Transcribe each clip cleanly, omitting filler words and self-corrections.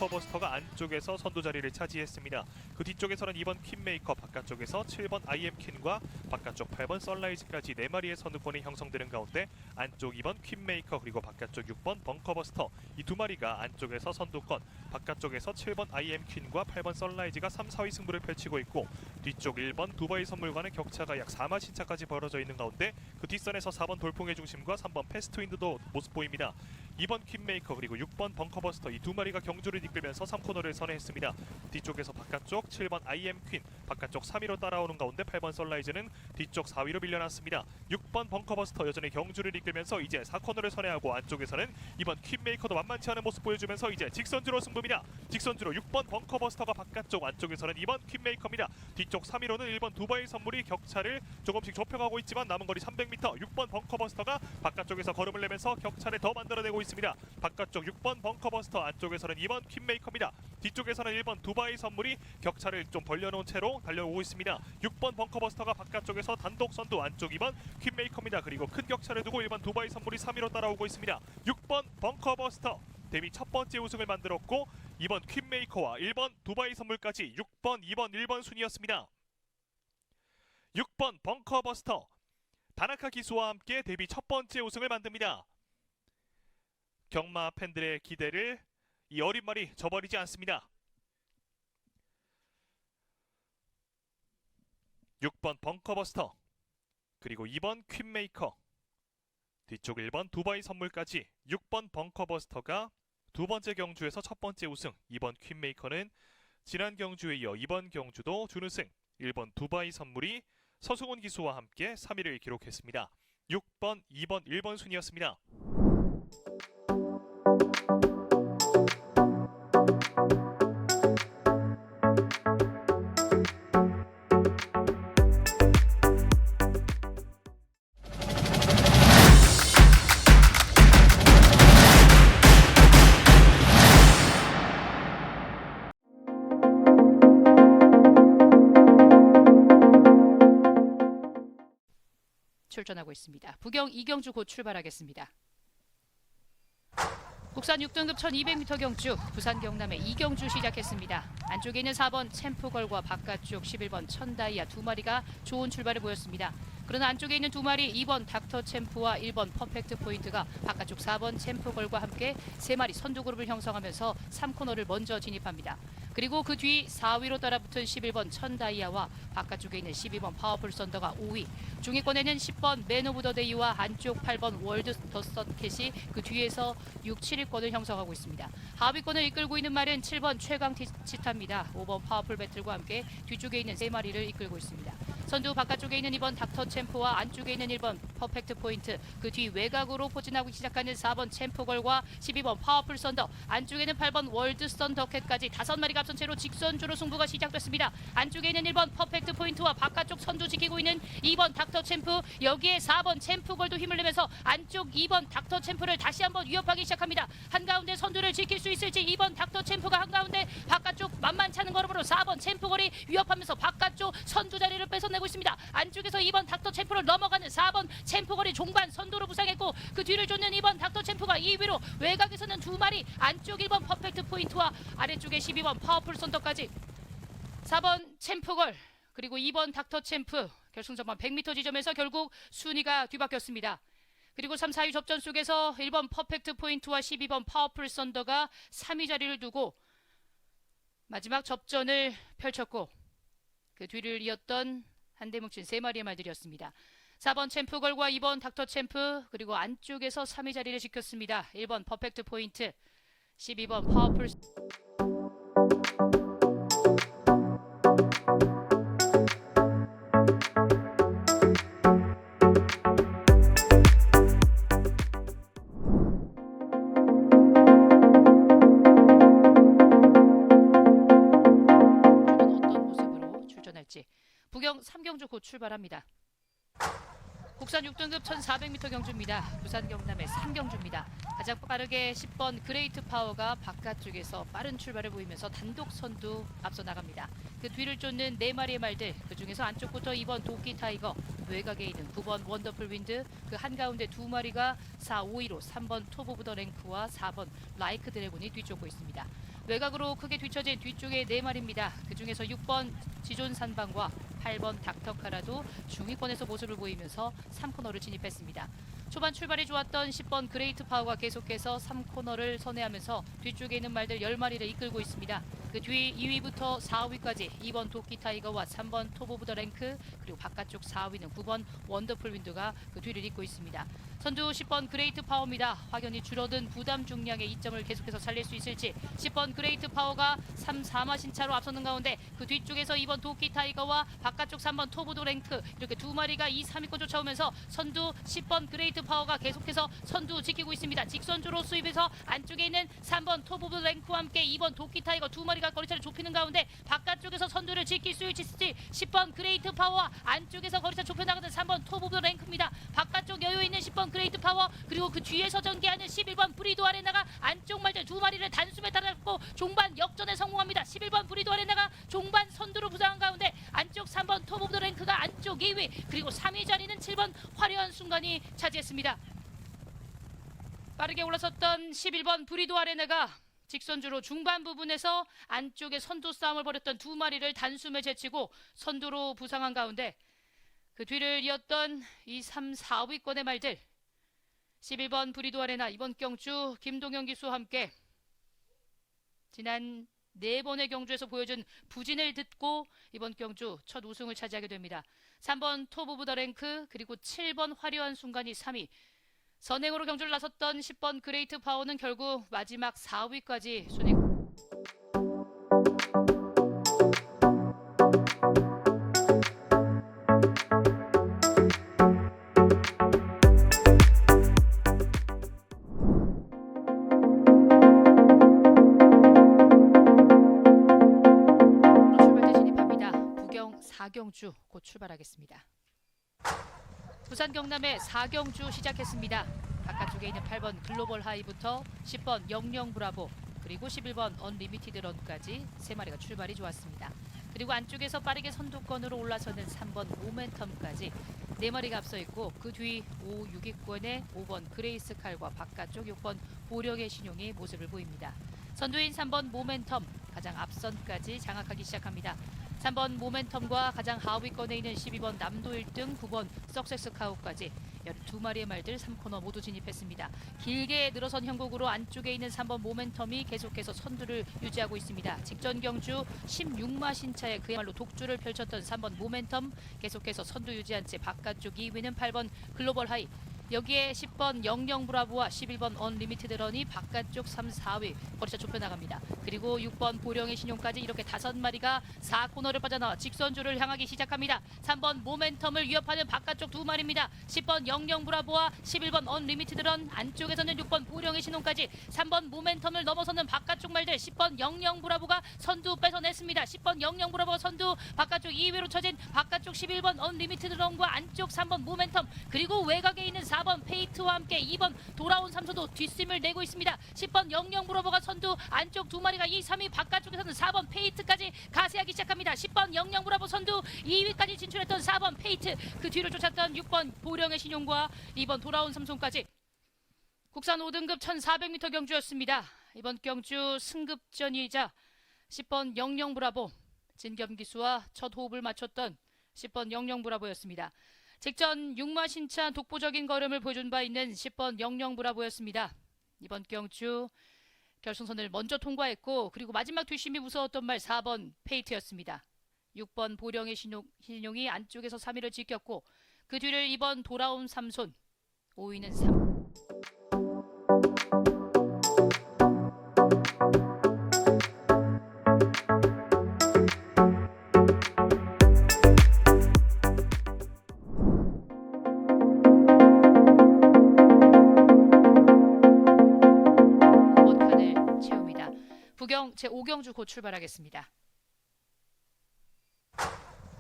벙커버스터가 안쪽에서 선두 자리를 차지했습니다. 그 뒤쪽에서는 2번 퀸메이커, 바깥쪽에서 7번 IM퀸과 바깥쪽 8번 썬라이즈까지 4마리의 선두권이 형성되는 가운데 안쪽 2번 퀸메이커 그리고 바깥쪽 6번 벙커버스터 이 2마리가 안쪽에서 선두권, 바깥쪽에서 7번 IM퀸과 8번 썬라이즈가 3, 4위 승부를 펼치고 있고 뒤쪽 1번 두바이 선물과는 격차가 약 4마 신차까지 벌어져 있는 가운데 그 뒷선에서 4번 돌풍의 중심과 3번 패스트윈드도 모습 보입니다. 2번 퀸메이커 그리고 6번 벙커버스터 이 2마리가 경주를 이끌면서 3코너를 선회했습니다. 뒤쪽에서 바깥쪽 7번 IM퀸, 바깥쪽 3위로 따라오는 가운데 8번 썬라이즈는 뒤쪽 4위로 밀려났습니다. 6번 벙커버스터 여전히 경주를 이끌면서 이제 4코너를 선회하고 안쪽에서는 2번 퀸메이커도 만만치 않은 모습 보여주면서 이제 직선주로 승부입니다. 직선주로 6번 벙커버스터가 바깥쪽, 안쪽에서는 2번 퀸메이커입니다. 뒤쪽 3위로는 1번 두바이 선물이 격차를 조금씩 좁혀가고 있지만 남은 거리 300m 6번 벙커버스터가 바깥쪽에서 걸음을 내면서 격차를 더 만들어내고 있습니다. 바깥쪽 6번 벙커버스터, 안쪽에서는 2번 퀸메이커입니다. 뒤쪽에서는 1번 두바이 선물이 격차를 좀 벌려놓은 채로 달려오고 있습니다. 6번 벙커버스터가 바깥쪽에서 단독 선두, 안쪽 2번 퀸메이커입니다. 그리고 큰 격차를 두고 1번 두바이 선물이 3위로 따라오고 있습니다. 6번 벙커버스터 데뷔 첫 번째 우승을 만들었고 2번 퀸메이커와 1번 두바이 선물까지 6번, 2번, 1번 순이었습니다. 6번 벙커버스터 다나카 기수와 함께 데뷔 첫 번째 우승을 만듭니다. 경마 팬들의 기대를 이 어린 말이 저버리지 않습니다. 6번 벙커버스터 그리고 2번 퀸메이커, 뒤쪽 1번 두바이 선물까지 6번 벙커버스터가 두 번째 경주에서 첫 번째 우승, 2번 퀸메이커는 지난 경주에 이어 이번 경주도 준우승, 1번 두바이 선물이 서승훈 기수와 함께 3위를 기록했습니다. 6번, 2번, 1번 순이었습니다. 출전하고 있습니다. 부경 이경주 곧 출발하겠습니다. 국산 6등급 1200m 경주 부산 경남의 이경주 시작했습니다. 안쪽에 있는 4번 챔프걸과 바깥쪽 11번 천다이아 2마리가 좋은 출발을 보였습니다. 그러나 안쪽에 있는 2마리 2번 닥터 챔프와 1번 퍼펙트 포인트가 바깥쪽 4번 챔프걸과 함께 3마리 선두 그룹을 형성하면서 3코너를 먼저 진입합니다. 그리고 그 뒤 4위로 따라붙은 11번 천다이아와 바깥쪽에 있는 12번 파워풀 썬더가 5위, 중위권에는 10번 맨 오브 더 데이와 안쪽 8번 월드 더 선캣이 그 뒤에서 6, 7위권을 형성하고 있습니다. 하위권을 이끌고 있는 말은 7번 최강 치타입니다. 5번 파워풀 배틀과 함께 뒤쪽에 있는 3마리를 이끌고 있습니다. 선두 바깥쪽에 있는 2번 닥터 챔프와 안쪽에 있는 1번 퍼펙트 포인트, 그 뒤 외곽으로 포진하고 시작하는 4번 챔프걸과 12번 파워풀 썬더, 안쪽에는 8번 월드 썬더캣까지 5마리가 앞선 채로 직선주로 승부가 시작됐습니다. 안쪽에 있는 1번 퍼펙트 포인트와 바깥쪽 선두 지키고 있는 2번 닥터 챔프, 여기에 4번 챔프걸도 힘을 내면서 안쪽 2번 닥터 챔프를 다시 한번 위협하기 시작합니다. 한가운데 선두를 지킬 수 있을지 2번 닥터 챔프가 한가운데, 바깥쪽 만만치 않은 걸음으로 4번 챔프걸이 위협하면서 바깥쪽 선두 자리를 뺏어내고 있습니다. 안쪽에서 2번 닥터 챔프를 넘어가는 4번 챔프걸이 종반 선두로 부상했고 그 뒤를 쫓는 2번 닥터 챔프가 2위로, 외곽에서는 2마리 안쪽 1번 퍼펙트 포인트와 아래쪽에 12번 파워풀 선더까지 4번 챔프걸 그리고 2번 닥터 챔프 결승전반 100m 지점에서 결국 순위가 뒤바뀌었습니다. 그리고 3, 4위 접전 속에서 1번 퍼펙트 포인트와 12번 파워풀 선더가 3위 자리를 두고 마지막 접전을 펼쳤고 그 뒤를 이었던 한대 뭉친 3마리의 말들이었습니다. 4번 챔프걸과 2번 닥터 챔프, 그리고 안쪽에서 3위 자리를 지켰습니다. 1번 퍼펙트 포인트, 12번 파워풀 어떤 모습으로 출전할지. 부경 3경주 곧 출발합니다. 국산 6등급 1400m 경주입니다. 부산 경남의 3경주입니다. 가장 빠르게 10번 그레이트 파워가 바깥쪽에서 빠른 출발을 보이면서 단독 선두 앞서 나갑니다. 그 뒤를 쫓는 4마리의 말들, 그 중에서 안쪽부터 2번 도끼 타이거, 외곽에 있는 9번 원더풀 윈드, 그 한가운데 두 마리가 4, 5위로 3번 톱 오브 더 랭크와 4번 라이크 드래곤이 뒤쫓고 있습니다. 외곽으로 크게 뒤처진 뒤쪽에 4마리입니다. 그중에서 6번 지존 산방과 8번 닥터카라도 중위권에서 모습을 보이면서 3코너를 진입했습니다. 초반 출발이 좋았던 10번 그레이트 파워가 계속해서 3코너를 선회하면서 뒤쪽에 있는 말들 10마리를 이끌고 있습니다. 그 뒤 2위부터 4위까지 2번 도끼 타이거와 3번 톱 오브 더 랭크, 그리고 바깥쪽 4위는 9번 원더풀 윈드가 그 뒤를 잇고 있습니다. 선두 10번 그레이트 파워입니다. 확연히 줄어든 부담 중량의 이점을 계속해서 살릴 수 있을지 10번 그레이트 파워가 3, 4마신 차로 앞서는 가운데 그 뒤쪽에서 2번 도끼 타이거와 바깥쪽 3번 톱 오브 더 랭크 이렇게 두 마리가 2, 3위권 쫓아오면서 선두 10번 그레이트 파워가 계속해서 선두 지키고 있습니다. 직선주로 수입해서 안쪽에 있는 3번 톱 오브 더 랭크와 함께 2번 도끼 타이거 두 마리가 거리차를 좁히는 가운데 바깥쪽에서 선두를 지킬 수 있을지 10번 그레이트 파워와 안쪽에서 거리차 좁혀나가는 3번 톱 오브 더 랭크입니다. 바깥쪽 여유 있는 10번 그레이트 파워, 그리고 그 뒤에서 전개하는 11번 브리도 아레나가 안쪽 말들 두 마리를 단숨에 따라잡고 종반 역전에 성공합니다. 11번 브리도 아레나가 종반 선두로 부상한 가운데 안쪽 3번 톱 오브 더 랭크가 안쪽 2위, 그리고 3위 자리는 7번 화려한 순간이 차지했습니다. 빠르게 올라섰던 11번 브리도 아레나가 직선주로 중반 부분에서 안쪽에 선두 싸움을 벌였던 두 마리를 단숨에 제치고 선두로 부상한 가운데 그 뒤를 이었던 이 3, 4위권의 말들 11번 브리도 아레나 이번 경주 김동현 기수와 함께 지난 4번의 경주에서 보여준 부진을 듣고 이번 경주 첫 우승을 차지하게 됩니다. 3번 톱 오브 더 랭크, 그리고 7번 화려한 순간이 3위. 선행으로 경주를 나섰던 10번 그레이트 파워는 결국 마지막 4위까지 순위. 출발대 진입합니다. 부경 4경주 곧 출발하겠습니다. 부산 경남의 4경주 시작했습니다. 바깥쪽에 있는 8번 글로벌 하이부터 10번 영영 브라보, 그리고 11번 언리미티드 런까지 3마리가 출발이 좋았습니다. 그리고 안쪽에서 빠르게 선두권으로 올라서는 3번 모멘텀까지 4마리가 앞서 있고 그 뒤 5, 6위권의 5번 그레이스 칼과 바깥쪽 6번 보령의 신용이 모습을 보입니다. 선두인 3번 모멘텀 가장 앞선까지 장악하기 시작합니다. 3번 모멘텀과 가장 하위권에 있는 12번 남도 1등 9번 석세스 카우까지 12마리의 말들 3코너 모두 진입했습니다. 길게 늘어선 형국으로 안쪽에 있는 3번 모멘텀이 계속해서 선두를 유지하고 있습니다. 직전 경주 16마신 차에 그야말로 독주를 펼쳤던 3번 모멘텀 계속해서 선두 유지한 채 바깥쪽 2위는 8번 글로벌 하이, 여기에 10번 영영 브라보와 11번 언리미티드 런이 바깥쪽 3, 4위 거리차 좁혀나갑니다. 그리고 6번 보령의 신용까지 이렇게 5마리가 4코너를 빠져나와 직선주를 향하기 시작합니다. 3번 모멘텀을 위협하는 바깥쪽 2마리입니다. 10번 영영 브라보와 11번 언리미티드 런, 안쪽에서는 6번 보령의 신용까지 3번 모멘텀을 넘어서는 바깥쪽 말들 10번 영영 브라보가 선두 뺏어냈습니다. 10번 영영 브라보가 선두, 바깥쪽 2위로 쳐진 바깥쪽 11번 언리미티드 런과 안쪽 3번 모멘텀, 그리고 외곽에 있는 4번 페이트와 함께 2번 돌아온 삼소도 뒷심을 내고 있습니다. 10번 영영 브로버가 선두, 안쪽 2마리가 2, 3위, 바깥쪽에서는 4번 페이트까지 가세하기 시작합니다. 10번 영영 브라보 선두, 2위까지 진출했던 4번 페이트, 그 뒤를 쫓았던 6번 보령의 신용과 2번 돌아온 삼손까지. 국산 5등급 1400m 경주였습니다. 이번 경주 승급전이자 10번 영영 브라보 진겸 기수와 첫 호흡을 맞췄던 10번 영영 브라보였습니다. 직전 6마신차 독보적인 걸음을 보여준 바 있는 10번 영영 브라보였습니다. 이번 경주 결승선을 먼저 통과했고, 그리고 마지막 뒷심이 무서웠던 말 4번 페이트였습니다. 6번 보령의 신용이 안쪽에서 3위를 지켰고 그 뒤를 2번 돌아온 삼손, 5위는 3. 부경 제5경주 곧 출발하겠습니다.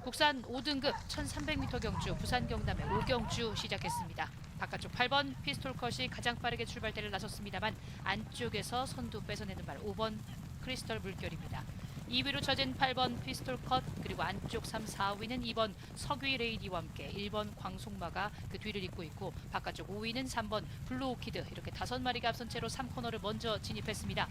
국산 5등급 1300m 경주 부산 경남의 5경주 시작했습니다. 바깥쪽 8번 피스톨 컷이 가장 빠르게 출발대를 나섰습니다만 안쪽에서 선두 뺏어내는 발 5번 크리스털 물결입니다. 2위로 쳐진 8번 피스톨 컷, 그리고 안쪽 3, 4위는 2번 석위 레이디와 함께 1번 광속마가 그 뒤를 잇고 있고, 바깥쪽 5위는 3번 블루 오키드, 이렇게 5마리가 앞선 채로 3코너를 먼저 진입했습니다.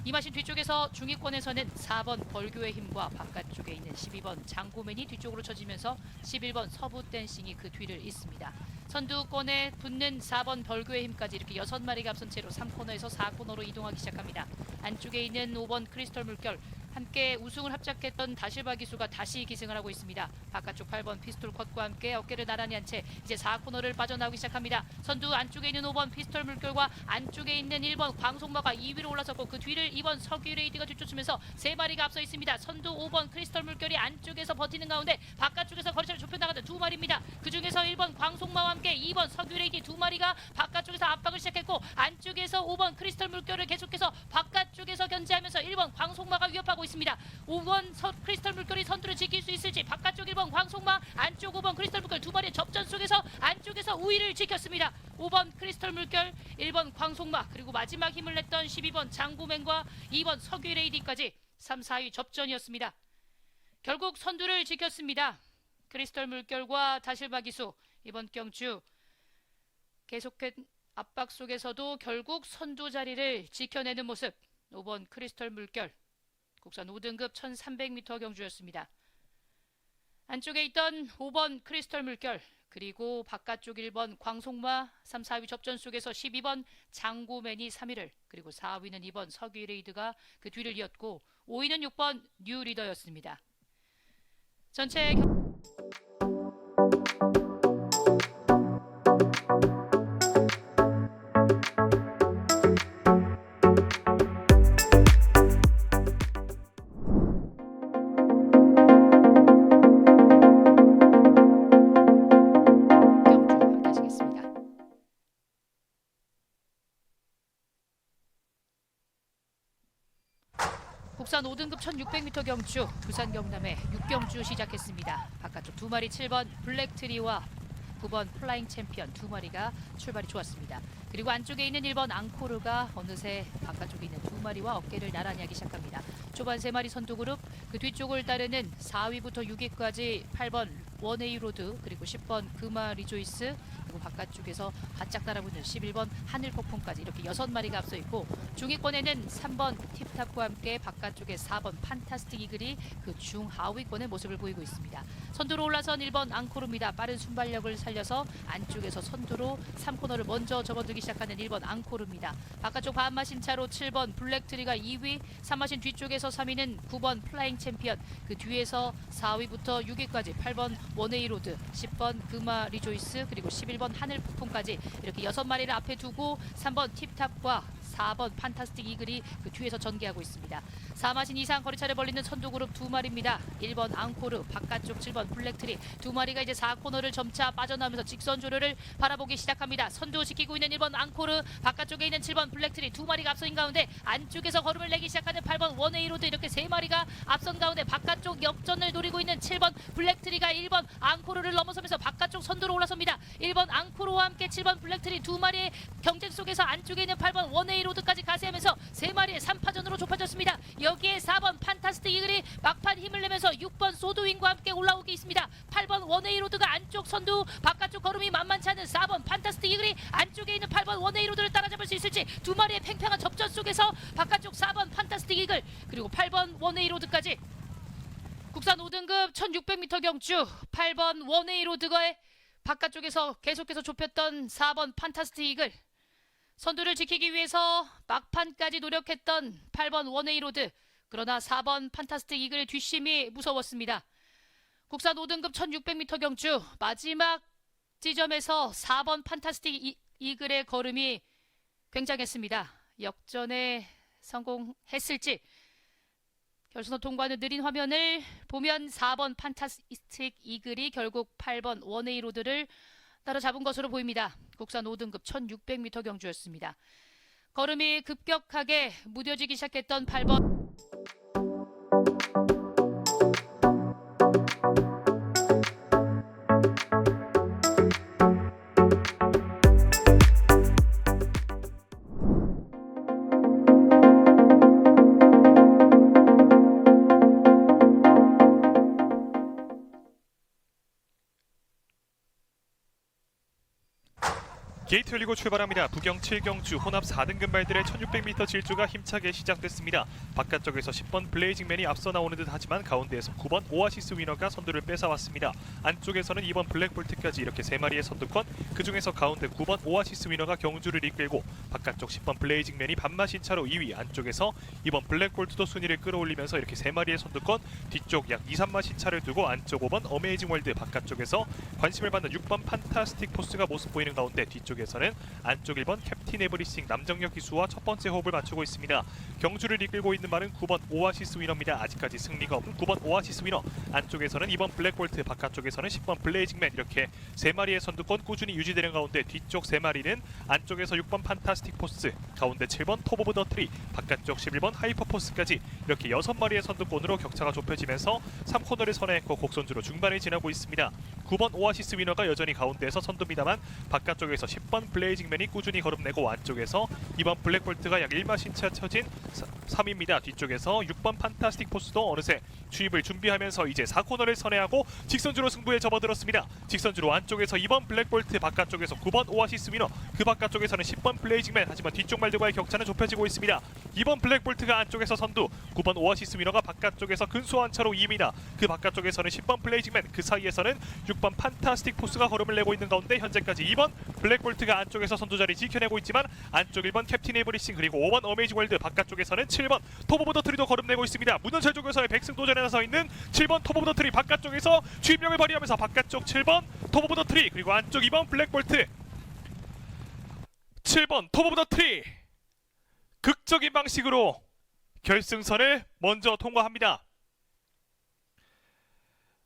이 마신 뒤쪽에서 중위권에서는 4번 벌교의 힘과 바깥쪽에 있는 12번 장고맨이 뒤쪽으로 쳐지면서 11번 서부 댄싱이 그 뒤를 잇습니다. 선두권에 붙는 4번 벌교의 힘까지 이렇게 6마리가 앞선 채로 3코너에서 4코너로 이동하기 시작합니다. 안쪽에 있는 5번 크리스털 물결, 함께 우승을 합작했던 다실바 기수가 다시 기승을 하고 있습니다. 바깥쪽 8번 피스톨 컷과 함께 어깨를 나란히 한 채 이제 4코너를 빠져나오기 시작합니다. 선두 안쪽에 있는 5번 피스톨 물결과 안쪽에 있는 1번 광속마가 2위로 올라섰고, 그 뒤를 2번 석유 레이디가 뒤쫓으면서 3마리가 앞서 있습니다. 선두 5번 크리스털 물결이 안쪽에서 버티는 가운데 바깥쪽에서 거리차를 좁혀나가는 2마리입니다. 그중에서 1번 광속마와 함께 2번 석유 레이디 2마리가 바깥쪽에서 압박을 시작했고, 안쪽에서 5번 크리스털 물결을 계속해서 바깥쪽에서 견제하면서 1번 광속마가 위협하고 있습니다. 5번 크리스털 물결이 선두를 지킬 수 있을지, 바깥쪽 1번 광속마, 안쪽 5번 크리스털 물결 2마리의 접전 속에서 안쪽에서 우위를 지켰습니다. 5번 크리스털 물결, 1번 광속마, 그리고 마지막 힘을 냈던 12번 장고맨과 2번 석유 레이디까지 3, 4위 접전이었습니다. 결국 선두를 지켰습니다. 크리스털 물결과 다실바 기수, 이번 경주 계속된 압박 속에서도 결국 선두 자리를 지켜내는 모습. 5번 크리스털 물결, 국산 5등급 1300m 경주였습니다. 안쪽에 있던 5번 크리스털 물결, 그리고 바깥쪽 1번 광속마, 3, 4위 접전 속에서 12번 장고맨이 3위를, 그리고 4위는 2번 석유 레이드가 그 뒤를 이었고, 5위는 6번 뉴 리더였습니다. 전체 국산 5등급 1600m 경주, 부산 경남의 6경주 시작했습니다. 바깥쪽 2마리 7번 블랙트리와 9번 플라잉 챔피언 2마리가 출발이 좋았습니다. 그리고 안쪽에 있는 1번 앙코르가 어느새 바깥쪽에 있는 2마리와 어깨를 나란히 하기 시작합니다. 초반 3마리 선두 그룹, 그 뒤쪽을 따르는 4위부터 6위까지 8번 원에이 로드, 그리고 10번 금화 리조이스, 그리고 바깥쪽에서 바짝 따라붙는 11번 하늘 폭풍까지 이렇게 6마리가 앞서 있고, 중위권에는 3번 팁탑과 함께 바깥쪽에 4번 판타스틱 이글이 그 중하위권의 모습을 보이고 있습니다. 선두로 올라선 1번 앙코르입니다. 빠른 순발력을 살려서 안쪽에서 선두로 3코너를 먼저 접어들기 시작하는 1번 앙코르입니다. 바깥쪽 반마신 차로 7번 블랙트리가 2위, 3마신 뒤쪽에서 3위는 9번 플라잉 챔피언, 그 뒤에서 4위부터 6위까지 8번 원에이 로드, 10번 금화 리조이스, 그리고 11번 하늘 폭풍까지 이렇게 6마리를 앞에 두고 3번 팁탑과 4번 판타스틱 이글이 그 뒤에서 전개하고 있습니다. 4마신 이상 거리차를 벌리는 선두그룹 2마리입니다. 1번 앙코르, 바깥쪽 7번 블랙트리 2마리가 이제 4코너를 점차 빠져나오면서 직선 조류를 바라보기 시작합니다. 선두 지키고 있는 1번 앙코르, 바깥쪽에 있는 7번 블랙트리 2마리가 앞서인 가운데 안쪽에서 걸음을 내기 시작하는 8번 원에이로드, 이렇게 3마리가 앞선 가운데 바깥쪽 역전을 노리고 있는 7번 블랙트리가 1번 앙코르를 넘어서면서 바깥쪽 선두로 올라섭니다. 1번 앙코르와 함께 7번 블랙트리 2마리의 경쟁 속에서 안쪽에 있는 8번 원에이로드까지 가세하면서 3마리의 3파전으로 좁혀졌습니다. 여기에 4번 판타스틱 이글이 막판 힘을 내면서 6번 소드윙과 함께 올라오기 있습니다. 8번 원에이로드가 안쪽 선두, 바깥쪽 걸음이 만만치 않은 4번 판타스틱 이글이 안쪽에 있는 8번 원에이로드를 따라잡을 수 있을지, 2마리의 팽팽한 접전 속에서 바깥쪽 4번 판타스틱 이글, 그리고 8번 원에이로드까지 국산 5등급 1600m 경주 8번 원에이로드가 바깥쪽에서 계속해서 좁혔던 4번 판타스틱 이글, 선두를 지키기 위해서 막판까지 노력했던 8번 원에이로드, 그러나 4번 판타스틱 이글의 뒷심이 무서웠습니다. 국산 5등급 1600m 경주 마지막 지점에서 4번 판타스틱 이글의 걸음이 굉장했습니다. 역전에 성공했을지, 결선을 통과하는 느린 화면을 보면 4번 판타스틱 이글이 결국 8번 원에이로드를 따라잡은 것으로 보입니다. 국산 5등급 1600m 경주였습니다. 걸음이 급격하게 무뎌지기 시작했던 8번 게이트 열리고 출발합니다. 부경 7경주 혼합 4등급 말들의 1600m 질주가 힘차게 시작됐습니다. 바깥쪽에서 10번 블레이징맨이 앞서 나오는 듯 하지만 가운데에서 9번 오아시스 위너가 선두를 뺏어왔습니다. 안쪽에서는 2번 블랙볼트까지 이렇게 3마리의 선두권, 그중에서 가운데 9번 오아시스 위너가 경주를 이끌고 바깥쪽 10번 블레이징맨이 반마신 차로 2위, 안쪽에서 2번 블랙볼트도 순위를 끌어올리면서 이렇게 3마리의 선두권, 뒤쪽 약 2, 3마신 차를 두고 안쪽 5번 어메이징 월드, 바깥쪽에서 관심을 받는 6번 판타스틱 포스가 모습 보이는 가운데 뒤쪽에서는 안쪽 1번 캡틴 에브리싱 남정혁 기수와 첫 번째 호흡을 맞추고 있습니다. 경주를 이끌고 있는 말은 9번 오아시스 위너입니다. 아직까지 승리가 없는 9번 오아시스 위너, 안쪽에서는 2번 블랙볼트, 바깥쪽에서는 10번 블레이징맨, 이렇게 3마리의 선두권 꾸준히 유지되는 가운데 뒤쪽 3마리는 안쪽에서 6번 판타스틱 포스, 가운데 7번 톱 오브 더 트리, 바깥쪽 11번 하이퍼 포스까지 이렇게 6마리의 선두권으로 격차가 좁혀지면서 3코너를 선회했고 곡선주로 중반을 지나고 있습니다. 9번 오아시스 위너가 여전히 가운데에서 선두입니다만 바깥쪽에서 10번 블레이징맨이 꾸준히 거듭내고 안쪽에서 2번 블랙볼트가 약 1마신차 처진 3위입니다. 뒤쪽에서 6번 판타스틱 포스도 어느새 추입을 준비하면서 이제 4코너를 선회하고 직선주로 승부에 접어들었습니다. 직선주로 안쪽에서 2번 블랙볼트, 바깥쪽에서 9번 오아시스 위너, 그 바깥쪽에서는 10번 블레이징맨, 하지만 뒤쪽 말들과의 격차는 좁혀지고 있습니다. 2번 블랙볼트가 안쪽에서 선두, 9번 오아시스 위너가 바깥쪽에서 근소한 차로 2위입니다. 그 바깥쪽에서는 10번 블레이징맨, 그 사이에서는 6번 판타스틱 포스가 걸음을 내고 있는 가운데 현재까지 2번 블랙볼트가 안쪽에서 선두자리 지켜내고 있지만 안쪽 1번 캡틴 에브리싱, 그리고 5번 어메이징 월드, 바깥쪽에서는 7번 톱 오브 더 트리도 걸음내고 있습니다. 문현철 쪽에서의 백승 도전에 나서 있는 7번 톱 오브 더 트리, 바깥쪽에서 주입력을 발휘하면서 바깥쪽 7번 톱 오브 더 트리, 그리고 안쪽 2번 블랙볼트, 7번 톱 오브 더 트리 극적인 방식으로 결승선을 먼저 통과합니다.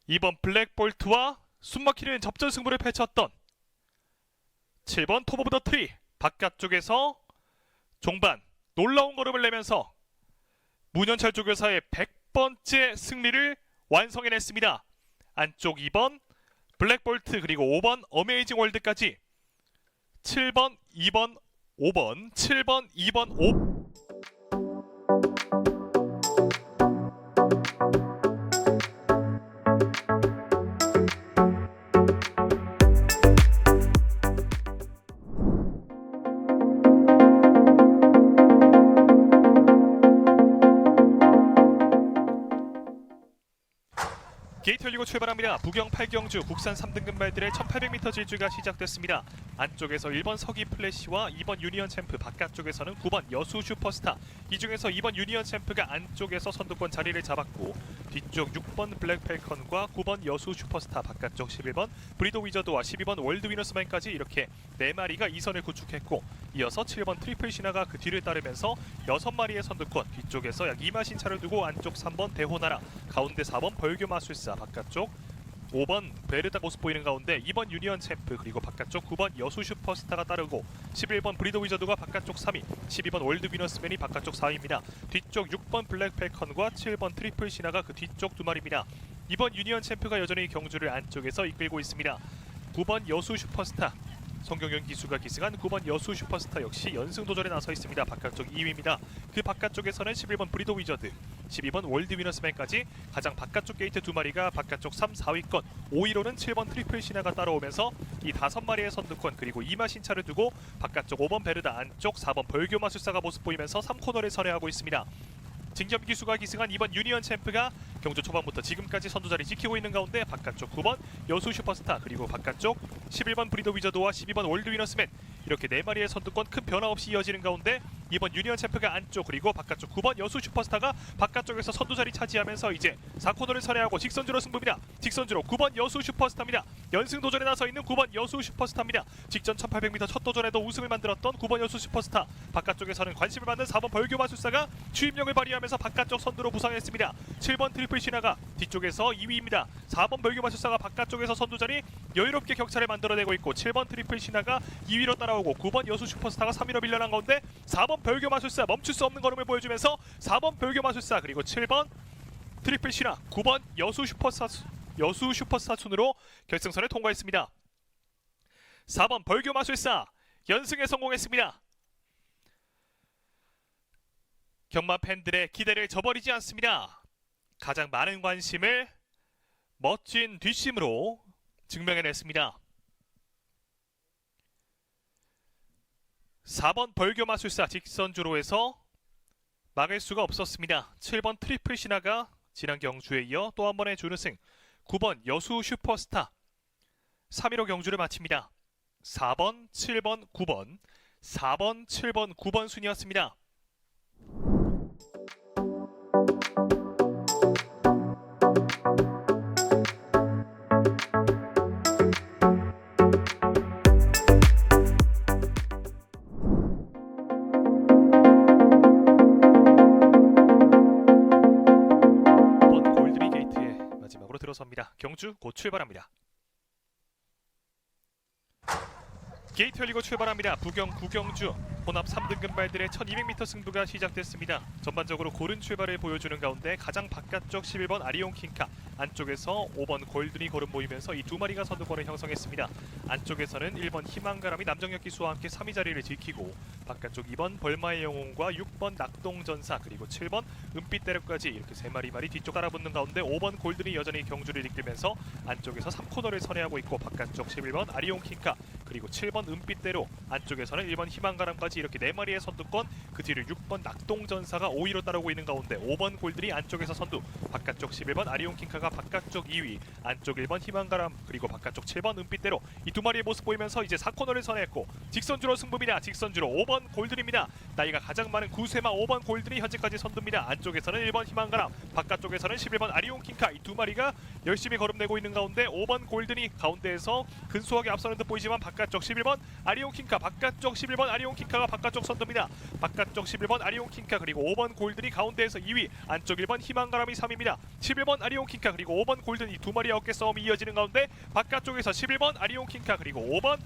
2번 블랙볼트와 숨막히는 접전 승부를 펼쳤던 7번 톱 오브 더 트리, 바깥쪽에서 종반 놀라운 걸음을 내면서 문현철 조교사의 100번째 승리를 완성해냈습니다. 안쪽 2번 블랙볼트, 그리고 5번 어메이징 월드까지 7번, 2번, 5번, 7번, 2번, 5... 게이트 열리고 출발합니다. 부경 8경주 국산 3등급 말들의 1800m 질주가 시작됐습니다. 안쪽에서 1번 서기 플래시와 2번 유니언 챔프, 바깥쪽에서는 9번 여수 슈퍼스타, 이 중에서 2번 유니언 챔프가 안쪽에서 선두권 자리를 잡았고 뒤쪽 6번 블랙펠컨과 9번 여수 슈퍼스타, 바깥쪽 11번 브리도 위저드와 12번 월드 위너스맨까지 이렇게 4마리가 2선을 구축했고 이어서 7번 트리플 시나가 그 뒤를 따르면서 6마리의 선두권, 뒤쪽에서 약 2마신 차를 두고 안쪽 3번 대호나라, 가운데 4번 벌교 마술사, 바깥쪽 5번 베르다 모습 보이는 가운데 2번 유니언 챔프, 그리고 바깥쪽 9번 여수 슈퍼스타가 따르고 11번 브리더 위저드가 바깥쪽 3위, 12번 월드 위너스맨이 바깥쪽 4위입니다. 뒤쪽 6번 블랙펠컨과 7번 트리플 시나가 그 뒤쪽 2마리입니다. 2번 유니언 챔프가 여전히 경주를 안쪽에서 이끌고 있습니다. 9번 여수 슈퍼스타, 성경현 기수가 기승한 9번 여수 슈퍼스타 역시 연승 도전에 나서 있습니다. 바깥쪽 2위입니다. 그 바깥쪽에서는 11번 브리더 위저드, 12번 월드 위너스맨까지 가장 바깥쪽 게이트 2마리가 바깥쪽 3, 4위권, 5위로는 7번 트리플 시나가 따라오면서 이 5마리의 선두권, 그리고 2마신 차를 두고 바깥쪽 5번 베르다, 안쪽 4번 벌교 마술사가 모습 보이면서 3코너를 선회하고 있습니다. 진겸 기수가 기승한 2번 유니언 챔프가 경주 초반부터 지금까지 선두자리 지키고 있는 가운데 바깥쪽 9번 여수 슈퍼스타, 그리고 바깥쪽 11번 브리더 위저드와 12번 월드 위너스맨, 이렇게 4마리의 선두권 큰 변화 없이 이어지는 가운데 2번 유니언 챔프가 안쪽, 그리고 바깥쪽 9번 여수 슈퍼스타가 바깥쪽에서 선두자리 차지하면서 이제 4코너를 선회하고 직선주로 승부입니다. 직선주로 9번 여수 슈퍼스타입니다. 연승 도전에 나서 있는 9번 여수 슈퍼스타입니다. 직전 1800m 첫 도전에도 우승을 만들었던 9번 여수 슈퍼스타, 바깥쪽에서는 관심을 받는 4번 벌교 마술사가 추임력을 발휘하면서 바깥쪽 선두로 부상했습니다. 7번 트리플 시나가 뒤쪽에서 2위입니다. 4번 벌교 마술사가 바깥쪽에서 선두자리 여유롭게 격차를 만들어내고 있고 7번 트리플 시나가 2위로 따라오고 9번 여수 슈퍼스타가 3위로 밀려난 가운데 4번 벌교 마술사 멈출 수 없는 걸음을 보여주면서 4번 벌교 마술사, 그리고 7번 트리플 시나, 9번 여수 슈퍼스타 순으로 결승선을 통과했습니다. 4번 벌교 마술사 연승에 성공했습니다. 경마 팬들의 기대를 저버리지 않습니다. 가장 많은 관심을 멋진 뒷심으로 증명해냈습니다. 4번 벌교 마술사 직선주로에서 막을 수가 없었습니다. 7번 트리플 신화가 지난 경주에 이어 또 한 번의 준우승. 9번 여수 슈퍼스타 3위로 경주를 마칩니다. 4번, 7번, 9번 4번, 7번, 9번 순이었습니다. 이번 골드비 게이트의 마지막으로 들어섭니다. 경주 곧 출발합니다. 게이트 열리고 출발합니다. 부경 구경주 혼합 3등급 발들의 1200m 승부가 시작됐습니다. 전반적으로 고른 출발을 보여주는 가운데 가장 바깥쪽 11번 아리온 킹카, 안쪽에서 5번 골든이 고른 모이면서 이 두 마리가 선두권을 형성했습니다. 안쪽에서는 1번 희망가람이 남정혁 기수와 함께 3위 자리를 지키고, 바깥쪽 2번 벌마의 영웅과 6번 낙동전사 그리고 7번 은빛대력까지 이렇게 세 마리 뒤쪽 따라붙는 가운데 5번 골든이 여전히 경주를 이끌면서 안쪽에서 3코너를 선회하고 있고, 바깥쪽 11번 아리온 킹카 그리고 7번 은빛대로, 안쪽에서는 1번 희망가람까지 이렇게 네 마리의 선두권, 그 뒤를 6번 낙동전사가 5위로 따르고 있는 가운데 5번 골든이 안쪽에서 선두, 바깥쪽 11번 아리온 킹카가 바깥쪽 2위, 안쪽 1번 희망가람 그리고 바깥쪽 7번 은빛대로, 이 두 마리의 모습 보이면서 이제 4코너를 선회했고 직선주로 승부입니다. 직선주로 5번 골든입니다. 나이가 가장 많은 구세마 5번 골든이 현재까지 선두입니다. 안쪽에서는 1번 희망가람, 바깥쪽에서는 11번 아리온 킹카, 이 두 마리가 열심히 걸음내고 있는 가운데 5번 골든이 가운데에서 근소하게 앞서는 듯 보이지만, 바깥쪽 11번 아리온 킹카, 바깥쪽 11번 아리온 킹카가 바깥쪽 선두입니다. 바깥쪽 11번 아리온 킹카 그리고 5번 골든이 가운데에서 2위, 안쪽 1번 희망가람이 3위입니다. 11번 아리온 킹카 그리고 5번 골든, 이 두 마리의 어깨 싸움이 이어지는 가운데 바깥쪽에서 11번 아리온 킹카 그리고 5번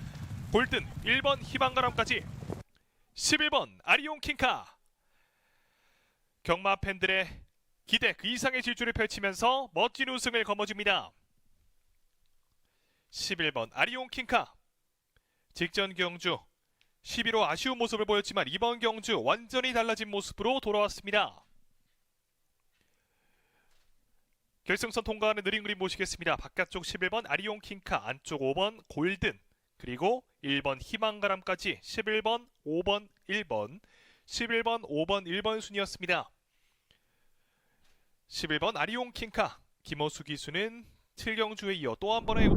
골든, 1번 희망가람까지 11번 아리온 킹카, 경마 팬들의 기대 그 이상의 질주를 펼치면서 멋진 우승을 거머쥡니다. 11번 아리온 킹카, 직전 경주 11호 아쉬운 모습을 보였지만 이번 경주 완전히 달라진 모습으로 돌아왔습니다. 결승선 통과하는 느린 그림 보시겠습니다. 바깥쪽 11번 아리온 킹카, 안쪽 5번 골든 그리고 1번 희망가람까지 11번, 5번, 1번 11번, 5번, 1번 순이었습니다. 11번 아리온 킹카, 김호수 기수는 7경주에 이어 또 한 번의